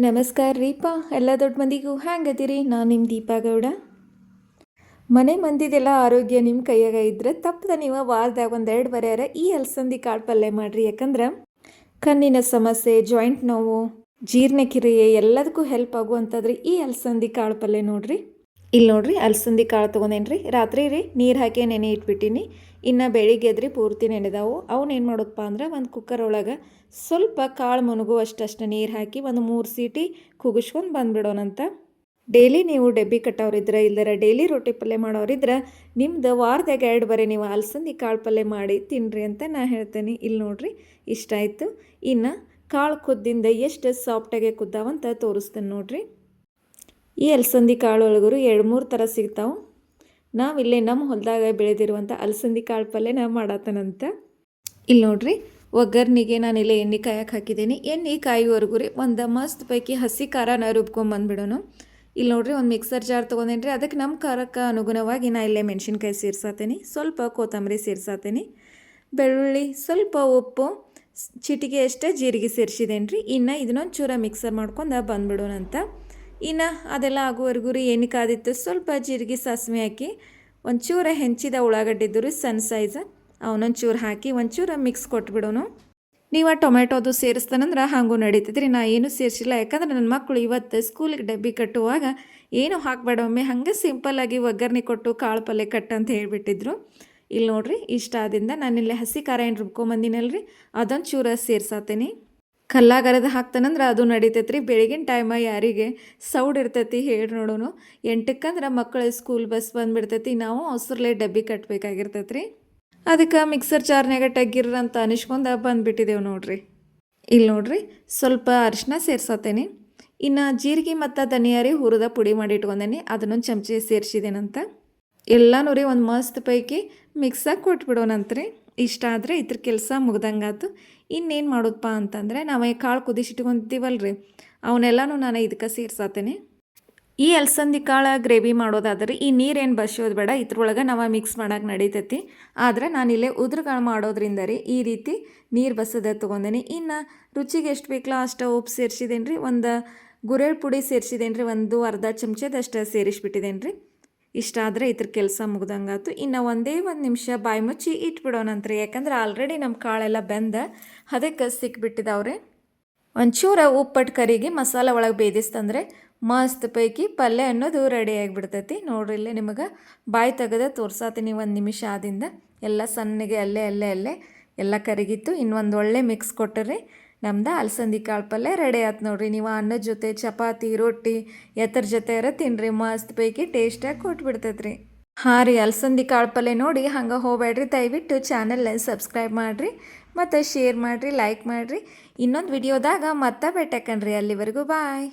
ನಮಸ್ಕಾರ ರೀಪಾ ಎಲ್ಲ ದೊಡ್ಡ ಮಂದಿಗೂ ಹ್ಯಾಂಗದಿರಿ. ನಾನು ನಿಮ್ಮ ದೀಪಾ ಗೌಡ. ಮನೆ ಮಂದಿದೆಲ್ಲ ಆರೋಗ್ಯ ನಿಮ್ಮ ಕೈಯಾಗ ಇದ್ರೆ ತಪ್ಪದ ನೀವು ವಾರದಾಗ ಒಂದೆರಡು ಬರೆಯಾರ ಈ ಅಲಸಂದಿ ಕಾಳು ಪಲ್ಯ ಮಾಡಿರಿ. ಯಾಕಂದ್ರೆ ಕಣ್ಣಿನ ಸಮಸ್ಯೆ, ಜಾಯಿಂಟ್ ನೋವು, ಜೀರ್ಣಕ್ರಿಯೆ ಎಲ್ಲದಕ್ಕೂ ಹೆಲ್ಪ್ ಆಗುವಂಥದ್ರಿ ಈ ಅಲಸಂದಿ ಕಾಳು ಪಲ್ಯ ನೋಡ್ರಿ. ಇಲ್ಲಿ ನೋಡ್ರಿ ಅಲಸಂದಿ ಕಾಳು ತೊಗೊಂಡೇನ್ರಿ. ರಾತ್ರಿ ನೀರು ಹಾಕಿ ನೆನೆ ಇಟ್ಬಿಟ್ಟಿನಿ. ಇನ್ನು ಬೆಳಿಗ್ಗೆ ಎದ್ರಿ ಪೂರ್ತಿ ನೆನೆದಾವು. ಅವನೇನು ಮಾಡೋದಪ್ಪ ಅಂದ್ರೆ ಒಂದು ಕುಕ್ಕರ್ ಒಳಗೆ ಸ್ವಲ್ಪ ಕಾಳು ಮುನುಗುವಷ್ಟು ನೀರು ಹಾಕಿ ಒಂದು 3 ಸೀಟಿ ಕುಗಿಸ್ಕೊಂಡು ಬಂದುಬಿಡೋಣಂತ. ಡೈಲಿ ನೀವು ಡಬ್ಬಿ ಕಟ್ಟೋರಿದ್ರೆ ಇಲ್ದರ ಡೈಲಿ ರೊಟ್ಟಿ ಪಲ್ಯ ಮಾಡೋರಿದ್ರೆ ನಿಮ್ದು ವಾರದಾಗ 2 ಬರೀ ನೀವು ಅಲಸಂದಿ ಕಾಳು ಪಲ್ಯ ಮಾಡಿ ತಿನ್ನಿರಿ ಅಂತ ನಾ ಹೇಳ್ತೇನೆ. ಇಲ್ಲಿ ನೋಡ್ರಿ ಇಷ್ಟ ಆಯಿತು. ಇನ್ನು ಕಾಳು ಕುದ್ದಿಂದ ಎಷ್ಟು ಸಾಫ್ಟಾಗೆ ಕುದ್ದಾವಂತ ತೋರಿಸ್ತೇನೆ ನೋಡ್ರಿ. ಈ ಅಲಸಂದಿ ಕಾಳು ಒಳಗರು 2-3 ಥರ ಸಿಗ್ತಾವೆ. ನಾವಿಲ್ಲೇ ನಮ್ಮ ಹೊಲದಾಗ ಬೆಳೆದಿರುವಂಥ ಅಲಸಂದಿ ಕಾಳು ಪಲ್ಯನ ಮಾಡತ್ತನಂತ. ಇಲ್ಲಿ ನೋಡ್ರಿ ಒಗ್ಗರ್ನಿಗೆ ನಾನಿಲ್ಲೇ ಎಣ್ಣೆ ಕಾಯಕ್ಕೆ ಹಾಕಿದ್ದೀನಿ. ಎಣ್ಣೆ ಕಾಯುವರೆಗೂ ರೀ ಒಂದು ಮಸ್ತ್ ಪೈಕಿ ಹಸಿ ಖಾರನ ರುಬ್ಕೊಂಬಂದ್ಬಿಡೋಣ. ಇಲ್ಲಿ ನೋಡ್ರಿ ಒಂದು ಮಿಕ್ಸರ್ ಜಾರ್ ತೊಗೊಂಡೇನ್ರಿ. ಅದಕ್ಕೆ ನಮ್ಮ ಖಾರಕ್ಕೆ ಅನುಗುಣವಾಗಿ ನಾ ಇಲ್ಲೇ ಮೆಣಸಿನ್ಕಾಯಿ ಸೇರ್ಸಾತೀನಿ, ಸ್ವಲ್ಪ ಕೊತ್ತಂಬರಿ ಸೇರ್ಸಾತೀನಿ, ಬೆಳ್ಳುಳ್ಳಿ, ಸ್ವಲ್ಪ ಉಪ್ಪು, ಚಿಟಿಕೆ ಅಷ್ಟೇ ಜೀರಿಗೆ ಸೇರಿಸಿದೇನ್ರಿ. ಇನ್ನು ಇದನ್ನೊಂದು ಚೂರ ಮಿಕ್ಸರ್ ಮಾಡ್ಕೊಂಡು ಬಂದ್ಬಿಡೋಣಂತ. ಇನ್ನು ಅದೆಲ್ಲ ಆಗುವರೆಗೂ ರೀ ಎಣ್ಣೆ ಕಾದಿತ್ತು. ಸ್ವಲ್ಪ ಜೀರಿಗೆ ಸಾಸಿವೆ ಹಾಕಿ ಒಂಚೂರ ಹೆಂಚಿದ ಉಳ್ಳಾಗಡ್ಡಿದ್ದು ರೀ ಸಣ್ಣ ಸೈಜ್ ಅವನೊಂಚೂರು ಹಾಕಿ ಒಂಚೂರು ಮಿಕ್ಸ್ ಕೊಟ್ಬಿಡೋನು. ನೀವು ಟೊಮೆಟೊದು ಸೇರಿಸ್ತಾನಂದ್ರೆ ಹಾಗೂ ನಡೀತೈತ್ರಿ. ನಾ ಏನೂ ಸೇರಿಸಿಲ್ಲ, ಯಾಕಂದ್ರೆ ನನ್ನ ಮಕ್ಕಳು ಇವತ್ತು ಸ್ಕೂಲಿಗೆ ಡಬ್ಬಿ ಕಟ್ಟುವಾಗ ಏನು ಹಾಕಬೇಡ, ಒಮ್ಮೆ ಹಾಗೆ ಸಿಂಪಲ್ಲಾಗಿ ಒಗ್ಗರಣೆ ಕೊಟ್ಟು ಕಾಳು ಪಲ್ಯ ಕಟ್ಟು ಅಂತ ಹೇಳಿಬಿಟ್ಟಿದ್ರು. ಇಲ್ಲಿ ನೋಡ್ರಿ ಇಷ್ಟ ಆದಿಂದ ನಾನಿಲ್ಲಿ ಹಸಿ ಖಾರ ಏನು ರುಬ್ಕೊಂಬಂದಿನಲ್ರಿ ಅದೊಂದು ಚೂರ ಸೇರ್ಸಾತೀನಿ. ಕಲ್ಲಾಗರದ ಹಾಕ್ತಾನಂದ್ರೆ ಅದು ನಡೀತೈತ್ರಿ. ಬೆಳಗಿನ ಟೈಮ ಯಾರಿಗೆ ಸೌಡ್ ಇರ್ತೈತಿ ಹೇಳಿ ನೋಡೋನು. 8ಕ್ಕಂದ್ರೆ ಮಕ್ಕಳು ಸ್ಕೂಲ್ ಬಸ್ ಬಂದುಬಿಡ್ತೈತಿ, ನಾವು ಅವಸರಲ್ಲೇ ಡಬ್ಬಿ ಕಟ್ಟಬೇಕಾಗಿರ್ತೈತ್ರಿ. ಅದಕ್ಕೆ ಮಿಕ್ಸರ್ ಜಾರ್ನಾಗ ಟಗ್ಗಿರಂತ ಅನಿಸ್ಕೊಂಡು ಬಂದುಬಿಟ್ಟಿದ್ದೇವೆ ನೋಡ್ರಿ. ಇಲ್ಲಿ ನೋಡ್ರಿ ಸ್ವಲ್ಪ ಅರಿಶಿನ ಸೇರ್ಸತ್ತೇನೆ. ಇನ್ನು ಜೀರಿಗೆ ಮತ್ತು ಧನಿಯಾ ರೀ ಹುರಿದ ಪುಡಿ ಮಾಡಿ ಇಟ್ಕೊಂಡೇನೆ, ಅದನ್ನೊಂದು ಚಮಚೆ ಸೇರಿಸಿದೇನಂತ. ಎಲ್ಲನೂ ರೀ ಒಂದು ಮಸ್ತ್ ಪೈಕಿ ಮಿಕ್ಸಾಗಿ ಕೊಟ್ಬಿಡೋಣಂತ್ರಿ. ಇಷ್ಟ ಆದರೆ ಇದ್ರ ಕೆಲಸ ಮುಗ್ದಂಗಾತು. ಇನ್ನೇನು ಮಾಡೋದಪ್ಪ ಅಂತಂದರೆ ನಾವು ಕಾಳು ಕುದಿಸಿಟ್ಕೊಂತೀವಲ್ರಿ ಅವನ್ನೆಲ್ಲನೂ ನಾನು ಇದಕ್ಕೆ ಸೇರ್ಸಾತೇನೆ. ಈ ಅಲಸಂದಿ ಕಾಳು ಗ್ರೇವಿ ಮಾಡೋದಾದ್ರೆ ಈ ನೀರೇನು ಬಸಿಯೋದು ಬೇಡ, ಇದ್ರೊಳಗೆ ನಾವು ಮಿಕ್ಸ್ ಮಾಡೋಕೆ ನಡೀತೈತಿ. ಆದರೆ ನಾನಿಲ್ಲೇ ಉದ್ರುಗಾಳು ಮಾಡೋದ್ರಿಂದ ರೀ ಈ ರೀತಿ ನೀರು ಬಸದ ತೊಗೊಂಡೇನಿ. ಇನ್ನು ರುಚಿಗೆ ಎಷ್ಟು ಬೇಕಲ್ಲ ಅಷ್ಟು ಉಪ್ಪು ಸೇರಿಸಿದೇನೆ ರೀ, ಒಂದು ಗುರೆಳ್ ಪುಡಿ ಸೇರಿಸಿದೇನೆ ರೀ, ಒಂದು ಅರ್ಧ ಚಮಚದಷ್ಟು ಸೇರಿಸ್ಬಿಟ್ಟಿದ್ದೇನೆ ರೀ. ಇಷ್ಟ ಆದರೆ ಇದ್ರ ಕೆಲಸ ಮುಗ್ದಂಗಾತು. ಇನ್ನು ಒಂದೇ ಒಂದು ನಿಮಿಷ ಬಾಯಿ ಮುಚ್ಚಿ ಇಟ್ಬಿಡೋಣಂತ್ರಿ. ಯಾಕಂದ್ರೆ ಆಲ್ರೆಡಿ ನಮ್ಮ ಕಾಳೆಲ್ಲ ಬೆಂದ ಅದಕ್ಕೆ ಸಿಕ್ಬಿಟ್ಟಿದ್ದಾವ್ರಿ. ಒಂಚೂರ ಉಪ್ಪಟ್ಟು ಕರಿಗೆ ಮಸಾಲೆ ಒಳಗೆ ಬೇಯಿಸ್ತಂದ್ರೆ ಮಸ್ತ್ ಪೈಕಿ ಪಲ್ಯ ಅನ್ನೋದು ರೆಡಿ ಆಗಿಬಿಡ್ತೈತಿ. ನೋಡ್ರಿ ಇಲ್ಲೇ ನಿಮಗೆ ಬಾಯಿ ತೆಗೆದ ತೋರ್ಸಾತೀನಿ. 1 ನಿಮಿಷ ಆದಿಂದ ಎಲ್ಲ ಸಣ್ಣಗೆ ಅಲ್ಲೇ ಎಲ್ಲ ಕರಗಿತ್ತು. ಇನ್ನೊಂದು ಒಳ್ಳೆ ಮಿಕ್ಸ್ ಕೊಟ್ಟರೆ ನಮ್ದು ಅಲಸಂದಿ ಕಾಳು ಪಲ್ಯ ರೆಡಿ ಆಯ್ತು ನೋಡ್ರಿ. ನೀವು ಅನ್ನದ ಜೊತೆ ಚಪಾತಿ, ರೊಟ್ಟಿ ಎತ್ತರ ಜೊತೆ ತಿನ್ನಿರಿ, ಮಸ್ತ್ ಪೈಕಿ ಟೇಸ್ಟಾಗಿ ಕೊಟ್ಬಿಡ್ತೈತ್ರಿ. ಹಾಂ ರೀ, ಅಲಸಂದಿ ಕಾಳು ಪಲ್ಯ ನೋಡಿ ಹಂಗೆ ಹೋಗ್ಬೇಡ್ರಿ. ದಯವಿಟ್ಟು ಚಾನಲ್ನ ಸಬ್ಸ್ಕ್ರೈಬ್ ಮಾಡಿರಿ ಮತ್ತು ಶೇರ್ ಮಾಡಿರಿ, ಲೈಕ್ ಮಾಡಿರಿ. ಇನ್ನೊಂದು ವಿಡಿಯೋದಾಗ ಮತ್ತೆ ಭೇಟಿ ಹಾಕಣ್ರಿ. ಅಲ್ಲಿವರೆಗೂ ಬಾಯ್.